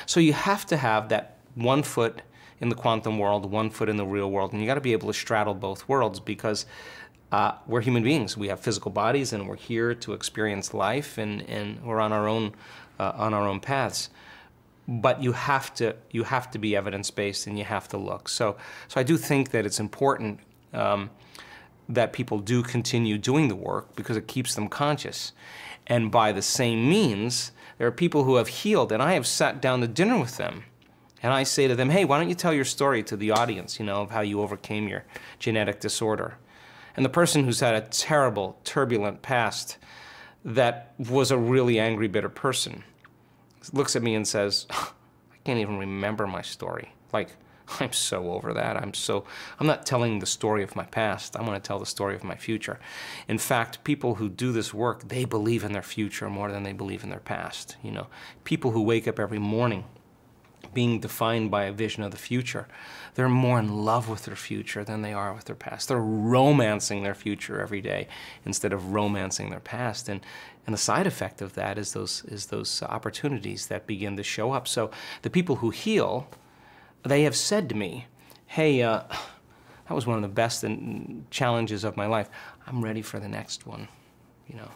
So you have to have that 1 foot in the quantum world, 1 foot in the real world, and you got to be able to straddle both worlds, because we're human beings. We have physical bodies, and we're here to experience life, and we're on our own paths. But you have to be evidence-based, and you have to look. So I do think that it's important that people do continue doing the work, because it keeps them conscious. And by the same means, there are people who have healed, and I have sat down to dinner with them, and I say to them, hey, why don't you tell your story to the audience, you know, of how you overcame your genetic disorder. And the person who's had a terrible, turbulent past that was a really angry, bitter person looks at me and says, I can't even remember my story. Like, I'm so over that. I'm not telling the story of my past. I want to tell the story of my future. In fact, people who do this work, they believe in their future more than they believe in their past. You know, people who wake up every morning being defined by a vision of the future, they're more in love with their future than they are with their past. They're romancing their future every day instead of romancing their past. And the side effect of that is those opportunities that begin to show up. So the people who heal, they have said to me, hey, that was one of the best challenges of my life. I'm ready for the next one, you know.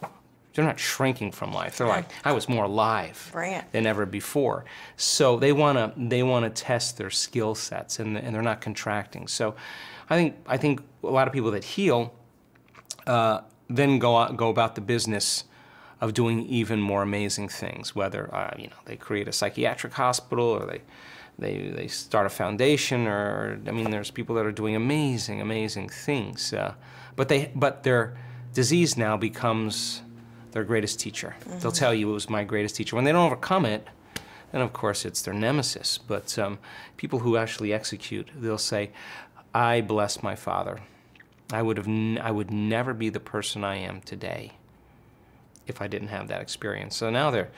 They're not shrinking from life. They're like, I was more alive than ever before. So they wanna test their skill sets, and they're not contracting. So I think a lot of people that heal then go about the business of doing even more amazing things. Whether you know, they create a psychiatric hospital, or they start a foundation, or I mean, there's people that are doing amazing things. But their disease now becomes their greatest teacher. Mm-hmm. They'll tell you it was my greatest teacher. When they don't overcome it, then of course it's their nemesis. But people who actually execute, they'll say, I bless my father. I would never be the person I am today if I didn't have that experience. So now their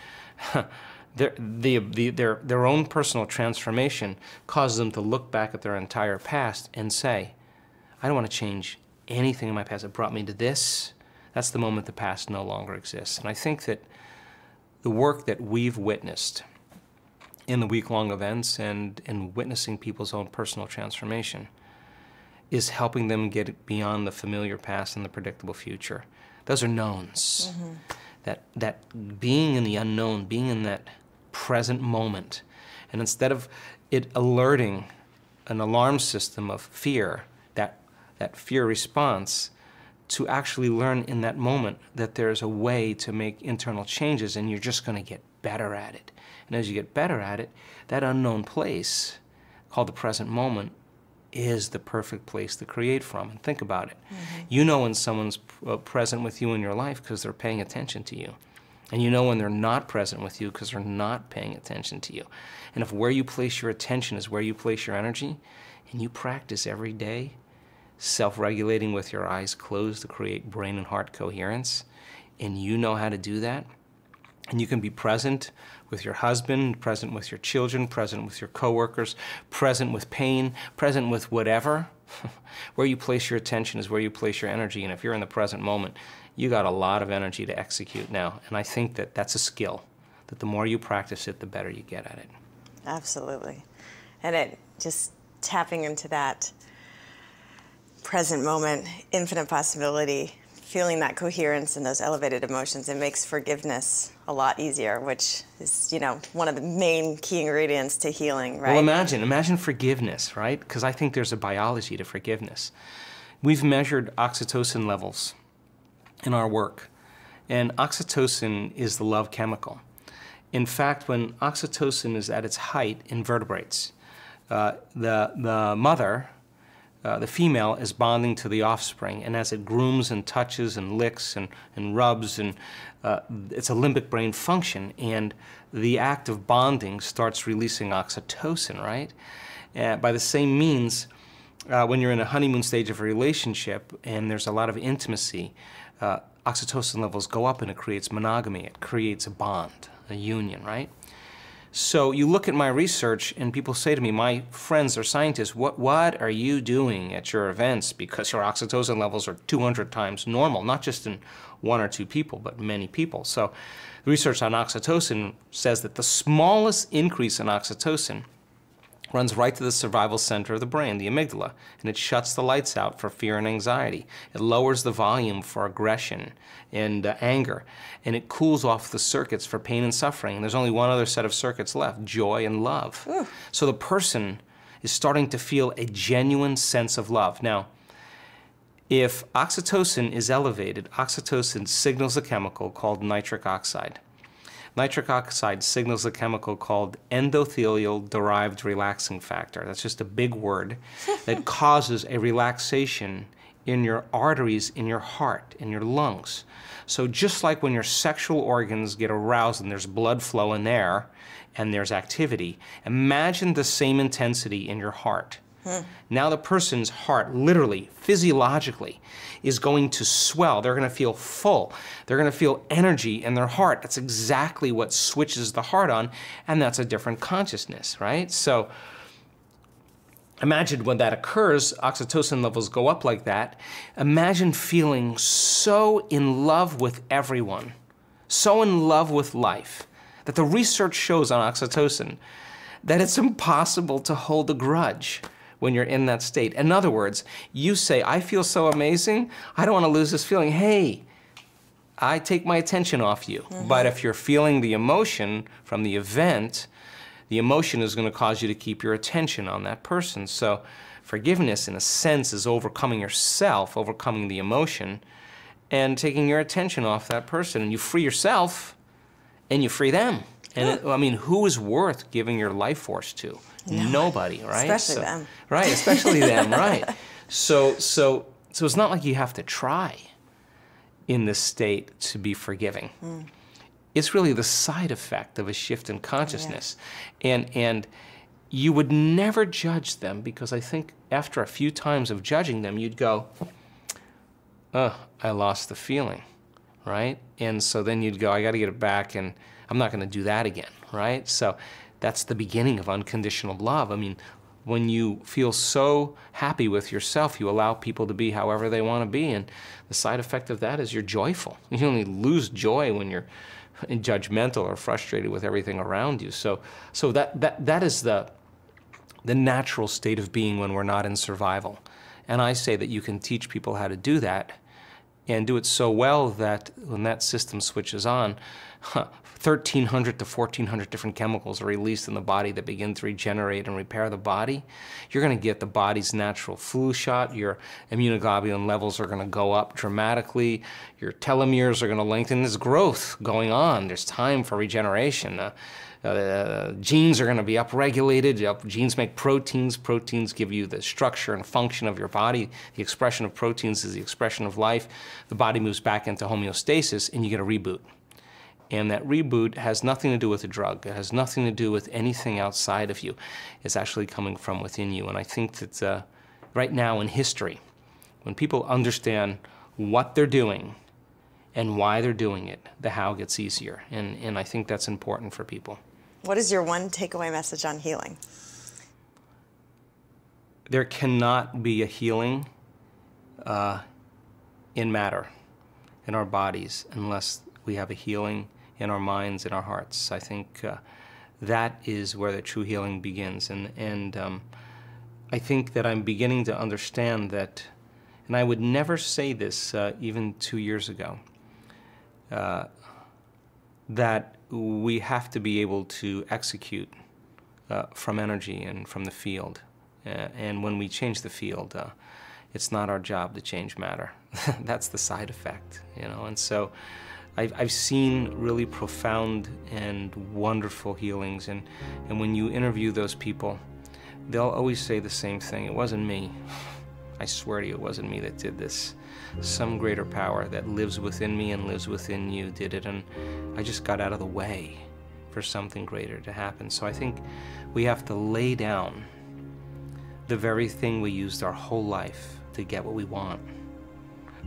own personal transformation causes them to look back at their entire past and say, I don't want to change anything in my past that brought me to this. That's the moment the past no longer exists. And I think that the work that we've witnessed in the week-long events and in witnessing people's own personal transformation is helping them get beyond the familiar past and the predictable future. Those are knowns. Mm-hmm. That being in the unknown, being in that present moment, and instead of it alerting an alarm system of fear, that fear response, to actually learn in that moment that there's a way to make internal changes, and you're just going to get better at it. And as you get better at it, that unknown place called the present moment is the perfect place to create from. And think about it. Mm-hmm. You know when someone's present with you in your life because they're paying attention to you. And you know when they're not present with you because they're not paying attention to you. And if where you place your attention is where you place your energy, and you practice every day self-regulating with your eyes closed to create brain and heart coherence, and you know how to do that, and you can be present with your husband, present with your children, present with your coworkers, present with pain, present with whatever, where you place your attention is where you place your energy. And if you're in the present moment, you got a lot of energy to execute now. And I think that that's a skill, that the more you practice it, the better you get at it. Absolutely. And it just tapping into that present moment, infinite possibility, feeling that coherence and those elevated emotions, it makes forgiveness a lot easier, which is, you know, one of the main key ingredients to healing, right? Well, imagine forgiveness, right? Because I think there's a biology to forgiveness. We've measured oxytocin levels in our work, and oxytocin is the love chemical. In fact, when oxytocin is at its height in vertebrates, the mother, the female, is bonding to the offspring, and as it grooms and touches and licks and rubs, and it's a limbic brain function, and the act of bonding starts releasing oxytocin, right? By the same means, when you're in a honeymoon stage of a relationship and there's a lot of intimacy, oxytocin levels go up and it creates monogamy, it creates a bond, a union, right? So you look at my research and people say to me, my friends are scientists, what are you doing at your events? Because your oxytocin levels are 200 times normal, not just in 1 or 2 people, but many people. So research on oxytocin says that the smallest increase in oxytocin runs right to the survival center of the brain, the amygdala, and it shuts the lights out for fear and anxiety. It lowers the volume for aggression and anger, and it cools off the circuits for pain and suffering. And there's only one other set of circuits left, joy and love. Ooh. So the person is starting to feel a genuine sense of love. Now, if oxytocin is elevated, oxytocin signals a chemical called nitric oxide. Nitric oxide signals a chemical called endothelial-derived relaxing factor. That's just a big word that causes a relaxation in your arteries, in your heart, in your lungs. So just like when your sexual organs get aroused and there's blood flow in there and there's activity, imagine the same intensity in your heart. Now the person's heart, literally, physiologically, is going to swell. They're going to feel full. They're going to feel energy in their heart. That's exactly what switches the heart on, and that's a different consciousness, right? So imagine when that occurs, oxytocin levels go up like that. Imagine feeling so in love with everyone, so in love with life, that the research shows on oxytocin that it's impossible to hold a grudge when you're in that state. In other words, you say, I feel so amazing, I don't want to lose this feeling. Hey, I take my attention off you. But if you're feeling the emotion from the event, the emotion is going to cause you to keep your attention on that person. So forgiveness, in a sense, is overcoming yourself, overcoming the emotion, and taking your attention off that person. And you free yourself, and you free them. And I mean, who is worth giving your life force to? No. Nobody, right? Especially them. Right, especially them, right. So it's not like you have to try in this state to be forgiving. It's really the side effect of a shift in consciousness. Yeah. And you would never judge them, because I think after a few times of judging them, you'd go, oh, I lost the feeling, right? And so then you'd go, I got to get it back, and I'm not going to do that again, right? So that's the beginning of unconditional love. I mean, when you feel so happy with yourself, you allow people to be however they want to be, and the side effect of that is you're joyful. You only lose joy when you're judgmental or frustrated with everything around you. So that is the natural state of being when we're not in survival. And I say that you can teach people how to do that, and do it so well that when that system switches on, 1,300 to 1,400 different chemicals are released in the body that begin to regenerate and repair the body. You're going to get the body's natural flu shot. Your immunoglobulin levels are going to go up dramatically. Your telomeres are going to lengthen. There's growth going on. There's time for regeneration. Genes are going to be upregulated. Genes make proteins. Proteins give you the structure and function of your body. The expression of proteins is the expression of life. The body moves back into homeostasis, and you get a reboot. And that reboot has nothing to do with a drug. It has nothing to do with anything outside of you. It's actually coming from within you. And I think that right now in history, when people understand what they're doing and why they're doing it, the how gets easier. And I think that's important for people. What is your one takeaway message on healing? There cannot be a healing in matter, in our bodies, unless we have a healing in our minds, in our hearts. I think that is where the true healing begins. And I think that I'm beginning to understand that, and I would never say this even 2 years ago, that we have to be able to execute from energy and from the field. And when we change the field, it's not our job to change matter. That's the side effect, you know. And so I've seen really profound and wonderful healings, and when you interview those people, they'll always say the same thing. It wasn't me. I swear to you, it wasn't me that did this. Some greater power that lives within me and lives within you did it, and I just got out of the way for something greater to happen. So I think we have to lay down the very thing we used our whole life to get what we want,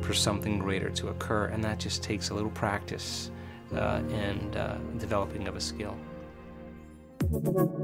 for something greater to occur, and that just takes a little practice and developing of a skill. you.